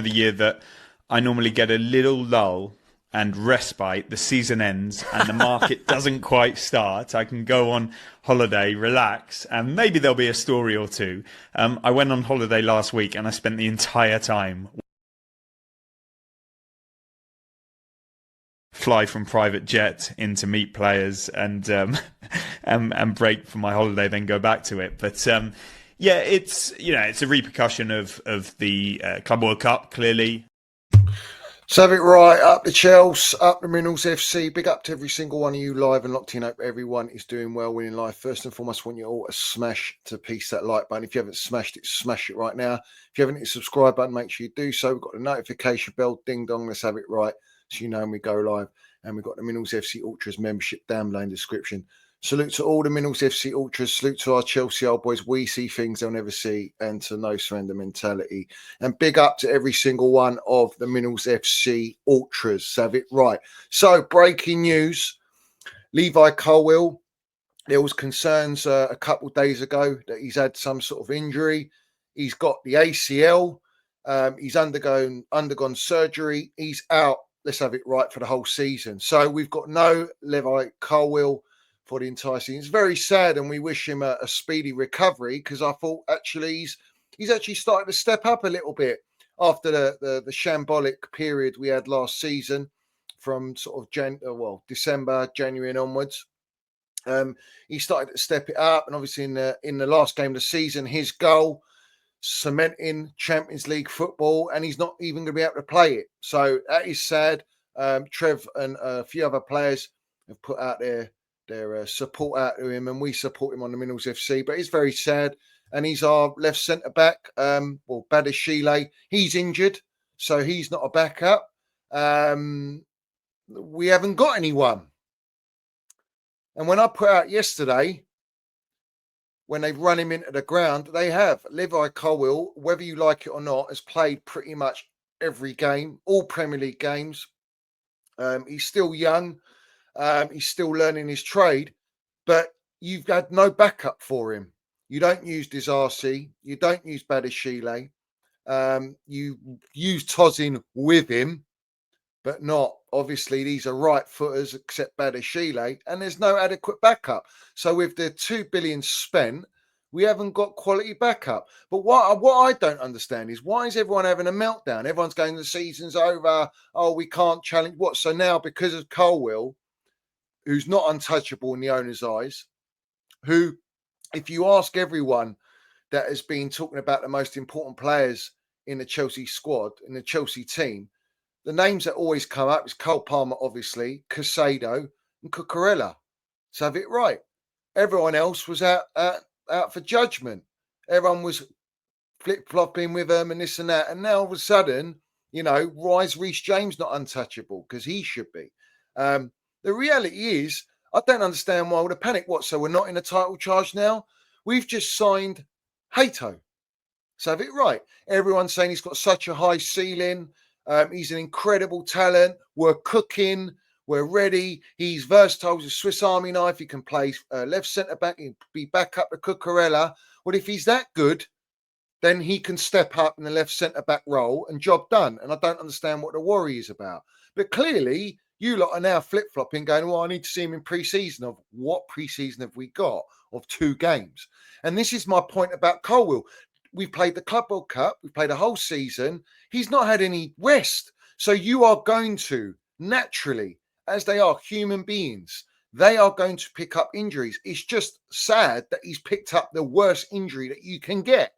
of the year that I normally get a little lull and respite. The season ends and the market doesn't quite start. I can go on holiday, relax, and maybe there'll be a story or two. I went on holiday last week and I spent the entire time fly from private jet in to meet players and break for my holiday, then go back to it. But yeah, it's a repercussion of the Club World Cup, clearly. So have it right, up the Chelsea, up the Minerals FC. Big up to every single one of you live and locked in. Hope everyone is doing well, winning life. First and foremost, I want you all to smash to piece that like button. If you haven't smashed it, smash it right now. If you haven't hit the subscribe button, make sure you do so. We've got the notification bell, ding dong, let's have it right, so you know when we go live. And we've got the Minerals FC Ultras membership down below in the description. Salute to all the Minerals FC Ultras. Salute to our Chelsea old boys. We see things they'll never see, and to no surrender mentality. And big up to every single one of the Minerals FC Ultras. Have it right. So, breaking news. Levi Colwill. There was concerns a couple of days ago that he's had some sort of injury. He's got the ACL. He's undergone surgery. He's out. Let's have it right for the whole season. So we've got no Levi Colwill for the entire season. It's very sad, and we wish him a speedy recovery, because I thought actually he's actually started to step up a little bit after the shambolic period we had last season from sort of December, January and onwards. He started to step it up, and obviously in the last game of the season, his goal cementing Champions League football, and he's not even going to be able to play it. So that is sad. Trev and a few other players have put out their support out to him, and we support him on the Minerals FC. But it's very sad, and he's our left centre back. Badashile, he's injured, so he's not a backup. We haven't got anyone. And when I put out yesterday, when they've run him into the ground, they have. Levi Colwill, whether you like it or not, has played pretty much every game, all Premier League games. He's still young. He's still learning his trade, but you've had no backup for him. You don't use Disarcy. You don't use Badashile. You use Tozin with him, but not, obviously, these are right footers except Badashile, and there's no adequate backup. So with the 2 billion spent, we haven't got quality backup. But what I don't understand is, why is everyone having a meltdown? Everyone's going, the season's over. Oh, we can't challenge. What? So now, because of Colwill, who's not untouchable in the owner's eyes, who, if you ask everyone that has been talking about the most important players in the Chelsea squad, in the Chelsea team, the names that always come up is Cole Palmer, obviously, Casado and Cucurella. So have it right. Everyone else was out for judgment. Everyone was flip-flopping with them and this and that. And now all of a sudden, why is Reece James not untouchable? Because he should be. The reality is, I don't understand why the panic. What? So we're not in a title charge now? We've just signed Hato. So have it right. Everyone's saying he's got such a high ceiling. He's an incredible talent. We're cooking. We're ready. He's versatile. He's a Swiss Army knife. He can play left centre back. He'll be back up to Cucurella. Well, if he's that good, then he can step up in the left centre back role and job done. And I don't understand what the worry is about. But clearly, you lot are now flip-flopping, going, well, I need to see him in pre-season. Of what pre-season have we got? Of 2 games. And this is my point about Colwill. We've played the Club World Cup. We've played a whole season. He's not had any rest. So you are going to, naturally, as they are human beings, they are going to pick up injuries. It's just sad that he's picked up the worst injury that you can get.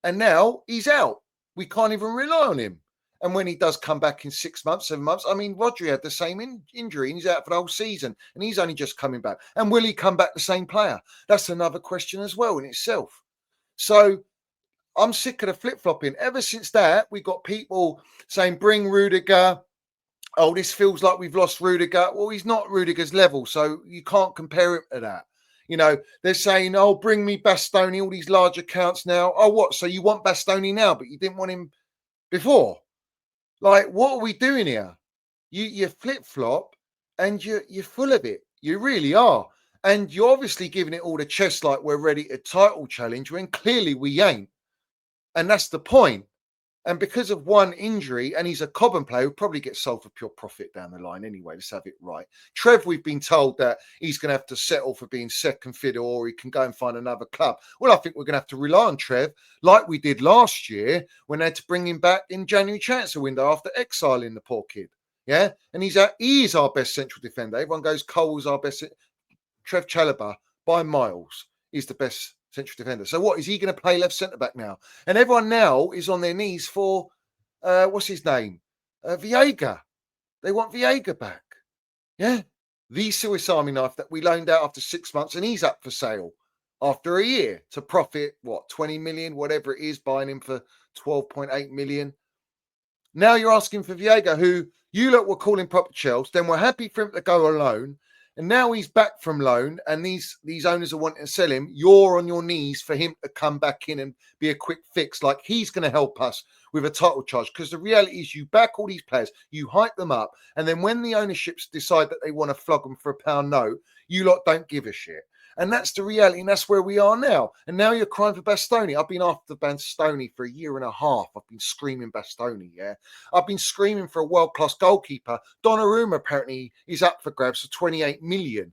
And now he's out. We can't even rely on him. And when he does come back in 6 months, 7 months, I mean, Rodri had the same injury and he's out for the whole season and he's only just coming back. And will he come back the same player? That's another question as well in itself. So I'm sick of the flip-flopping. Ever since that, we got people saying, bring Rudiger. Oh, this feels like we've lost Rudiger. Well, he's not Rudiger's level, so you can't compare him to that. They're saying, oh, bring me Bastoni, all these large accounts now. Oh, what? So you want Bastoni now, but you didn't want him before? Like, what are we doing here? You flip-flop and you're full of it. You really are. And you're obviously giving it all the chest like we're ready to title challenge when clearly we ain't. And that's the point. And because of one injury, and he's a Cobham player who probably gets sold for pure profit down the line anyway, let's have it right. Trev, we've been told that he's going to have to settle for being second fiddle or he can go and find another club. Well, I think we're going to have to rely on Trev like we did last year when they had to bring him back in January transfer window after exiling the poor kid. Yeah, and he is our best central defender. Everyone goes, Cole's our best. Trev Chalobah, by miles, is the best central defender. So what, is he going to play left centre-back now? And everyone now is on their knees for, what's his name? Viega. They want Viega back. Yeah? The Swiss Army knife that we loaned out after 6 months, and he's up for sale after a year to profit, 20 million, whatever it is, buying him for 12.8 million. Now you're asking for Viega, who you lot were calling proper Chelsea, then we're happy for him to go on loan. And now he's back from loan and these owners are wanting to sell him. You're on your knees for him to come back in and be a quick fix. Like he's going to help us with a title charge. Because the reality is you back all these players, you hype them up. And then when the ownerships decide that they want to flog them for £1 note, you lot don't give a shit. And that's the reality. And that's where we are now. And now you're crying for Bastoni. I've been after Bastoni for a year and a half. I've been screaming Bastoni, yeah. I've been screaming for a world-class goalkeeper. Donnarumma apparently is up for grabs for 28 million.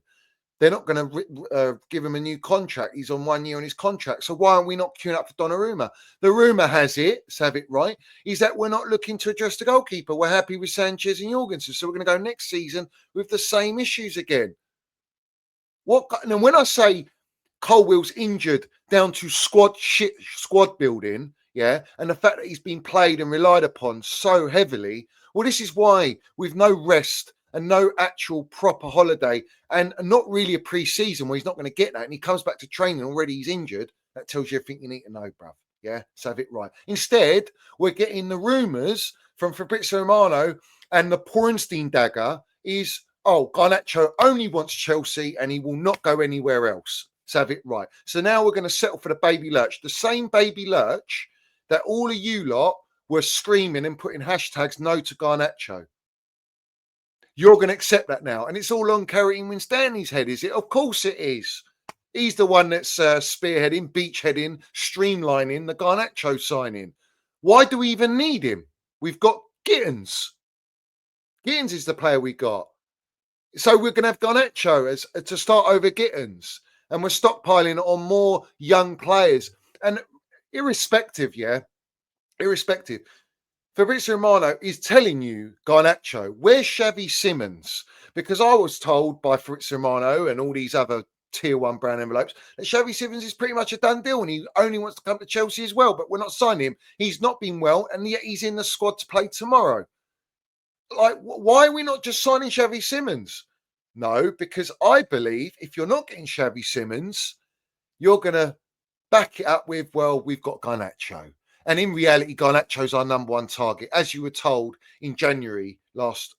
They're not going to give him a new contract. He's on 1 year on his contract. So why are we not queuing up for Donnarumma? The rumour has it, let's have it right, is that we're not looking to address the goalkeeper. We're happy with Sanchez and Jorgensen. So we're going to go next season with the same issues again. And when I say Colwill's injured down to squad building, yeah, and the fact that he's been played and relied upon so heavily, well, this is why with no rest and no actual proper holiday and not really a pre-season where he's not going to get that and he comes back to training already he's injured, that tells you everything you need to know, bruv. Yeah, let's have it right. Instead, we're getting the rumours from Fabrizio Romano and the Pornstein dagger is, Garnacho only wants Chelsea and he will not go anywhere else. Let's have it right. So now we're going to settle for the baby lurch. The same baby lurch that all of you lot were screaming and putting hashtags no to Garnacho. You're going to accept that now. And it's all on Carrington Winstanley's head, is it? Of course it is. He's the one that's spearheading, beachheading, streamlining the Garnacho signing. Why do we even need him? We've got Gittins. Gittins is the player we got. So we're going to have Garnacho to start over Gittins. And we're stockpiling on more young players. And irrespective, Fabrizio Romano is telling you, Garnacho, where's Xavi Simons? Because I was told by Fabrizio Romano and all these other tier 1 brown envelopes that Xavi Simons is pretty much a done deal and he only wants to come to Chelsea as well, but we're not signing him. He's not been well and yet he's in the squad to play tomorrow. Like, why are we not just signing Xavi Simons? No, because I believe if you're not getting Xavi Simons, you're going to back it up with, well, we've got Garnacho. And in reality, Garnacho's our number 1 target, as you were told in January last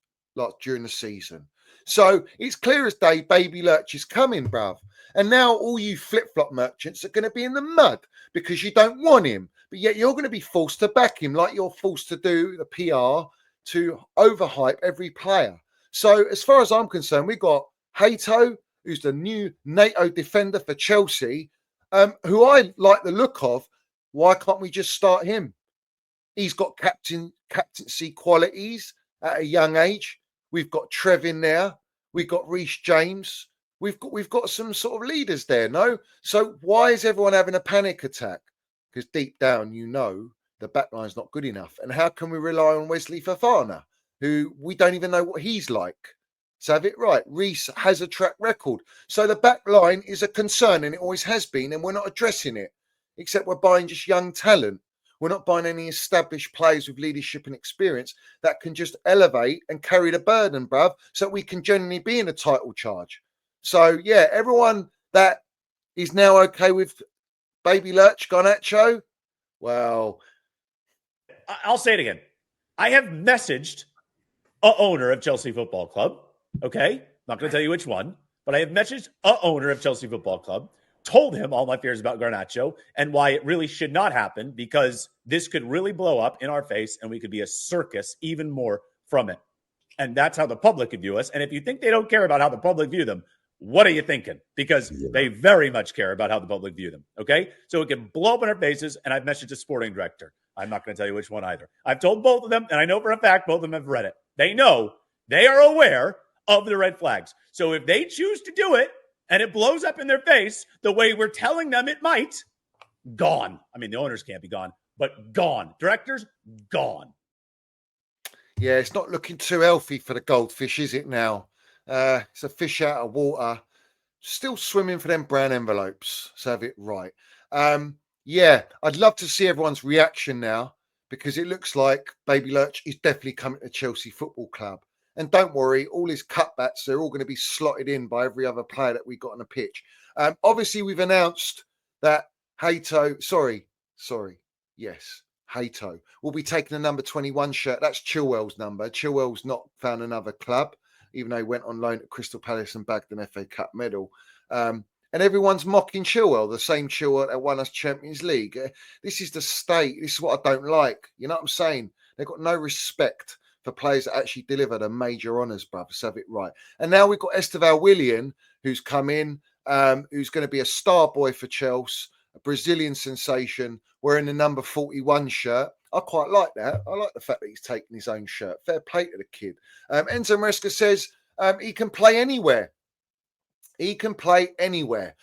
during the season. So it's clear as day, baby lurch is coming, bruv. And now all you flip-flop merchants are going to be in the mud because you don't want him. But yet you're going to be forced to back him like you're forced to do the PR to overhype every player. So as far as I'm concerned, we've got Hato, who's the new NATO defender for Chelsea, who I like the look of. Why can't we just start him? He's got captaincy qualities at a young age. We've got Trev in there. We've got Reece James. We've got some sort of leaders there, no? So why is everyone having a panic attack? Because deep down, you know, the backline's not good enough. And how can we rely on Wesley Fofana, who we don't even know what he's like? So have it right. Reece has a track record. So the back line is a concern and it always has been, and we're not addressing it, except we're buying just young talent. We're not buying any established players with leadership and experience that can just elevate and carry the burden, bruv, so we can genuinely be in a title charge. So, yeah, everyone that is now okay with Baby Lurch, Garnacho, well... I'll say it again. I have messaged a owner of Chelsea Football Club, okay? Not going to tell you which one, but I have messaged a owner of Chelsea Football Club, told him all my fears about Garnacho and why it really should not happen because this could really blow up in our face and we could be a circus even more from it. And that's how the public could view us. And if you think they don't care about how the public view them, what are you thinking? Because they very much care about how the public view them, okay? So it can blow up in our faces, and I've messaged a sporting director. I'm not going to tell you which one either. I've told both of them, and I know for a fact both of them have read it. They know, they are aware of the red flags. So if they choose to do it and it blows up in their face the way we're telling them it might, gone. I mean, the owners can't be gone, but gone. Directors, gone. Yeah, it's not looking too healthy for the Goldfish, is it now? It's a fish out of water. Still swimming for them brown envelopes. So have it right. Yeah, I'd love to see everyone's reaction now, because it looks like Baby Lurch is definitely coming to Chelsea Football Club. And don't worry, all his cutbacks, they're all going to be slotted in by every other player that we got on the pitch. Obviously, we've announced that Hato, Hato will be taking the number 21 shirt. That's Chilwell's number. Chilwell's not found another club, even though he went on loan at Crystal Palace and bagged an FA Cup medal. And everyone's mocking Chilwell, the same Chilwell that won us Champions League. This is the state. This is what I don't like. You know what I'm saying? They've got no respect for players that actually deliver the major honours, brothers. Have it right. And now we've got Esteval Willian, who's come in, who's going to be a star boy for Chelsea, a Brazilian sensation, wearing the number 41 shirt. I quite like that. I like the fact that he's taking his own shirt. Fair play to the kid. Enzo Maresca says he can play anywhere. He can play anywhere,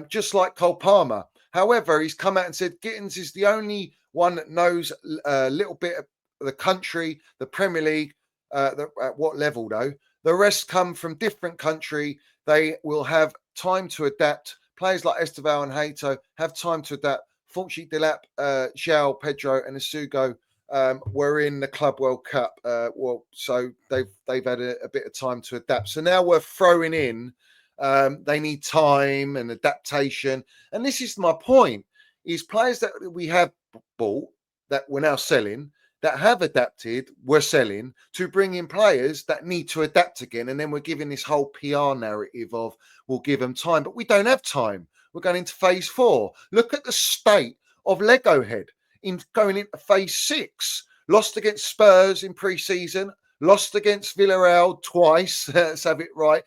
just like Cole Palmer. However, he's come out and said Gittins is the only one that knows a little bit of the country, the Premier League, at what level though. The rest come from different country. They will have time to adapt. Players like Esteval and Hato have time to adapt. Fortunately, Delap, João, Pedro and Asugo were in the Club World Cup. So they've had a bit of time to adapt. So now we're throwing in, they need time and adaptation. And this is my point, is players that we have bought, that we're now selling, that have adapted, we're selling, to bring in players that need to adapt again. And then we're giving this whole PR narrative of we'll give them time, but we don't have time. We're going into phase 4. Look at the state of Lego Head in going into phase 6. Lost against Spurs in pre-season, lost against Villarreal twice. Let's have it right.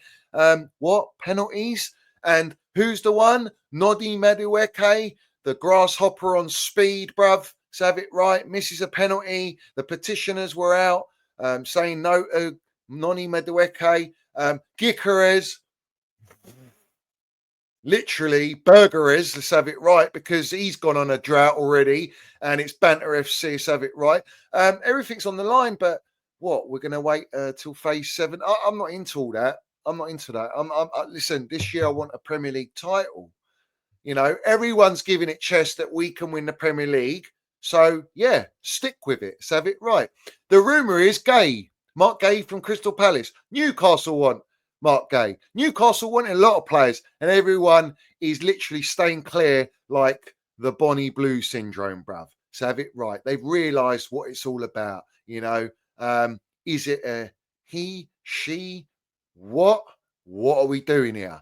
What? Penalties? And who's the one? Nodi Madueke, the grasshopper on speed, bruv. Let's have it right. Misses a penalty. The petitioners were out saying no to Noni Madueke. Gyökeres, literally Burgeres, let's have it right, because he's gone on a drought already and it's Banter FC, let's have it right. Everything's on the line, but what? We're going to wait till phase 7? I'm not into all that. I'm not into that. Listen, this year I want a Premier League title. You know, everyone's giving it chest that we can win the Premier League. So, yeah, stick with it. Let's have it right. The rumour is Gay. Mark Gay from Crystal Palace. Newcastle want Mark Gay. Newcastle want a lot of players, and everyone is literally staying clear like the Bonnie Blue syndrome, bruv. So have it right. They've realised what it's all about. You know, is it a he, she, what? What are we doing here?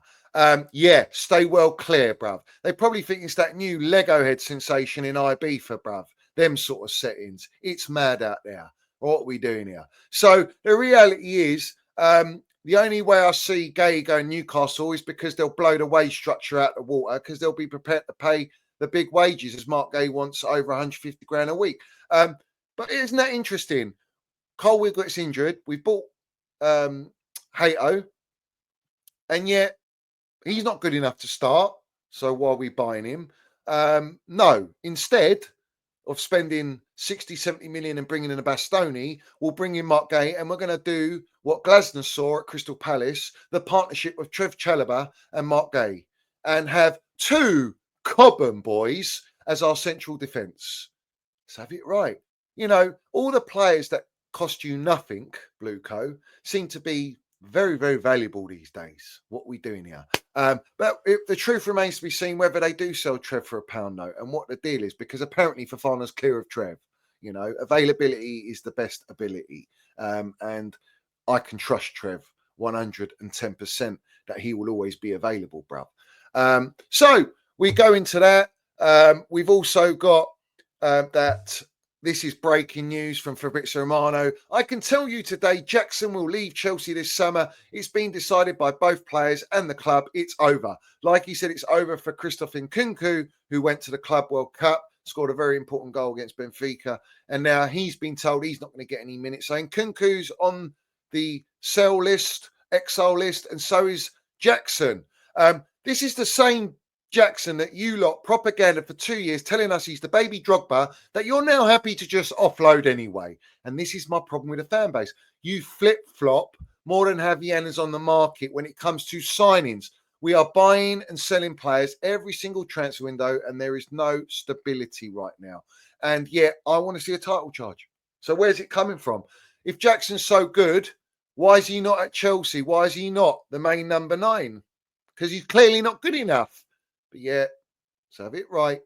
Yeah, stay well clear, bruv. They probably think it's that new Lego Head sensation in Ibiza, bruv. Them sort of settings. It's mad out there. What are we doing here? So the reality is, the only way I see Gay going Newcastle is because they'll blow the wage structure out the water, because they'll be prepared to pay the big wages, as Mark Gay wants over 150 grand a week. But isn't that interesting? Colwill gets injured. We bought Hato, and yet he's not good enough to start. So why are we buying him? No, instead of spending 60, 70 million and bringing in a Bastoni, we'll bring in Mark Gay, and we're going to do what Glasner saw at Crystal Palace, the partnership of Trev Chalobah and Mark Gay, and have 2 Cobham boys as our central defence. Let's have it right. You know, all the players that cost you nothing, Blueco, seem to be very, very valuable these days. What are we doing here? But the truth remains to be seen whether they do sell Trev for a pound note and what the deal is, because apparently Fofana's clear of Trev. You know, availability is the best ability. And I can trust Trev 110% that he will always be available, bruv. So we go into that. We've also got that. This is breaking news from Fabrizio Romano. I can tell you today, Jackson will leave Chelsea this summer. It's been decided by both players and the club. It's over. Like he said, it's over for Christoph Nkunku, who went to the Club World Cup. scored a very important goal against Benfica. And now he's been told he's not going to get any minutes, saying Kunku's on the sell list, exile list, and so is Jackson. This is the same Jackson that you lot propaganda for 2 years, telling us he's the baby Drogba, that you're now happy to just offload anyway. And this is my problem with the fan base. You flip-flop more than Javier on the market when it comes to signings. We are buying and selling players every single transfer window, and there is no stability right now. And yet, I want to see a title charge. So where's it coming from? If Jackson's so good, why is he not at Chelsea? Why is he not the main number 9? Because he's clearly not good enough. But yeah, so have it right.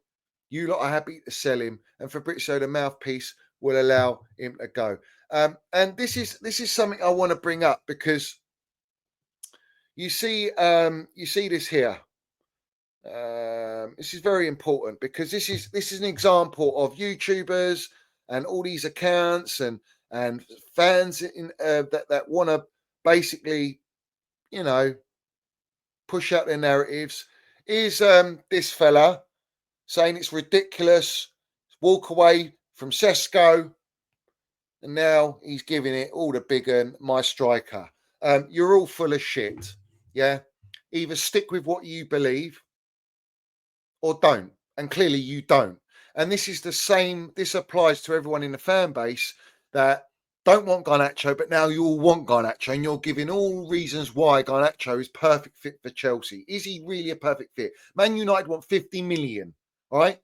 You lot are happy to sell him, and Fabrizio, the mouthpiece, will allow him to go. And this is something I want to bring up because you see this here. This is very important because this is an example of YouTubers and all these accounts and fans that want to basically, push out their narratives. Is this fella saying it's ridiculous, walk away from Sesko, and now he's giving it all the big my striker. You're all full of shit. Yeah, either stick with what you believe or don't, and clearly you don't. And this is the same. This applies to everyone in the fan base that don't want Garnacho, but now you all want Garnacho, and you're giving all reasons why Garnacho is perfect fit for Chelsea. Is he really a perfect fit? Man United want 50 million. All right,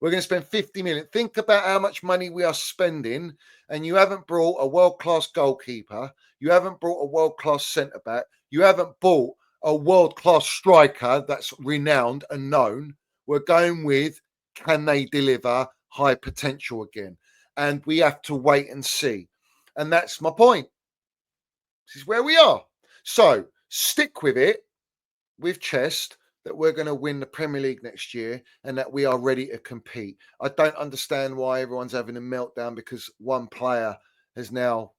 we're going to spend 50 million. Think about how much money we are spending, and you haven't brought a world-class goalkeeper. You haven't brought a world-class centre-back. You haven't bought a world-class striker that's renowned and known. We're going with, can they deliver high potential again? And we have to wait and see. And that's my point. This is where we are. So stick with it, with chest, that we're going to win the Premier League next year and that we are ready to compete. I don't understand why everyone's having a meltdown because one player is now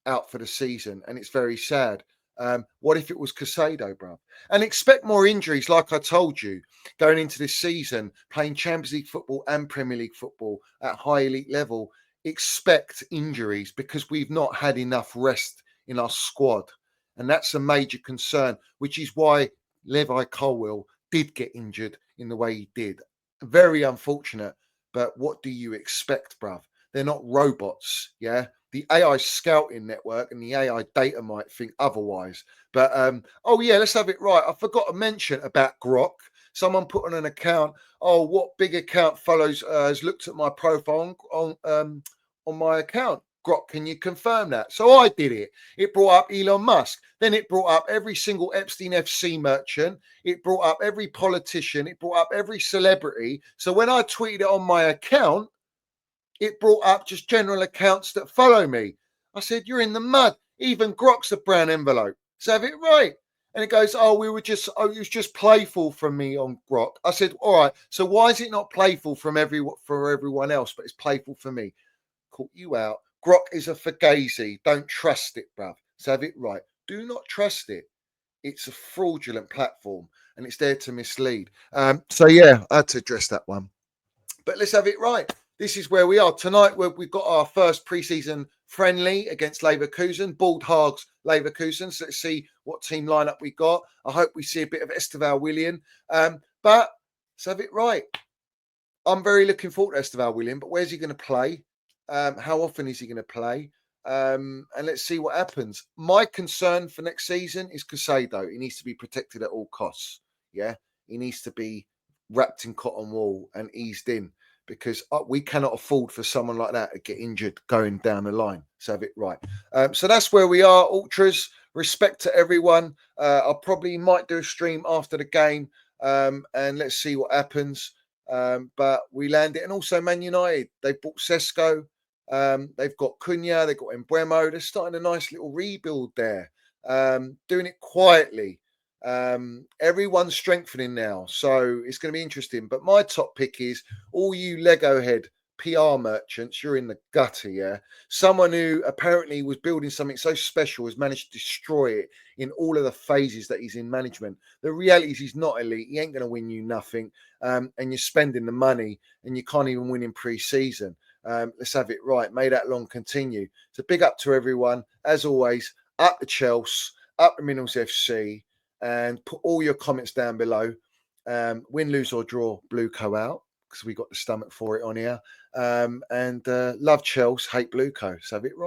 out for the season, and it's very sad. What if it was Casado, bro? And expect more injuries, like I told you, going into this season, playing Champions League football and Premier League football at high elite level. Expect injuries because we've not had enough rest in our squad. And that's a major concern, which is why Levi Colwill did get injured in the way he did. Very unfortunate, but what do you expect, bruv? They're not robots, yeah? The AI scouting network and the AI data might think otherwise. But, let's have it right. I forgot to mention about Grok. Someone put on an account, what big account follows has looked at my profile on my account. Grok, can you confirm that? So I did it. It brought up Elon Musk. Then it brought up every single Epstein FC merchant. It brought up every politician. It brought up every celebrity. So when I tweeted it on my account, it brought up just general accounts that follow me. I said, you're in the mud. Even Grok's a brown envelope. So have it right. And it goes, it was just playful from me on Grok. I said, all right, so why is it not playful for everyone else, but it's playful for me? Caught you out. Grok is a fugazi. Don't trust it, bruv. So have it right. Do not trust it. It's a fraudulent platform and it's there to mislead. I had to address that one. But let's have it right. This is where we are. Tonight, we've got our first preseason friendly against Leverkusen, Bald Hogs Leverkusen. So let's see what team lineup we got. I hope we see a bit of Esteval Willian. But let's have it right. I'm very looking forward to Esteval Willian, but where's he going to play? How often is he going to play? And let's see what happens. My concern for next season is Casado. He needs to be protected at all costs. Yeah, he needs to be wrapped in cotton wool and eased in because we cannot afford for someone like that to get injured going down the line. So have it right. So that's where we are, Ultras. Respect to everyone. I probably might do a stream after the game and let's see what happens. But we landed. And also Man United, they bought Sesko. They've got Cunha, they've got Embuemo. They're starting a nice little rebuild there, doing it quietly. Everyone's strengthening now, so it's going to be interesting. But my top pick is all you Lego head PR merchants, you're in the gutter, yeah? Someone who apparently was building something so special has managed to destroy it in all of the phases that he's in management. The reality is he's not elite. He ain't going to win you nothing. And you're spending the money and you can't even win in pre-season. Let's have it right. May that long continue. So big up to everyone. As always, up the Chelsea, up the Minerals FC, and put all your comments down below. Win, lose or draw, Blue Co out, because we got the stomach for it on here. And love Chelsea, hate Blue Co. So have it right.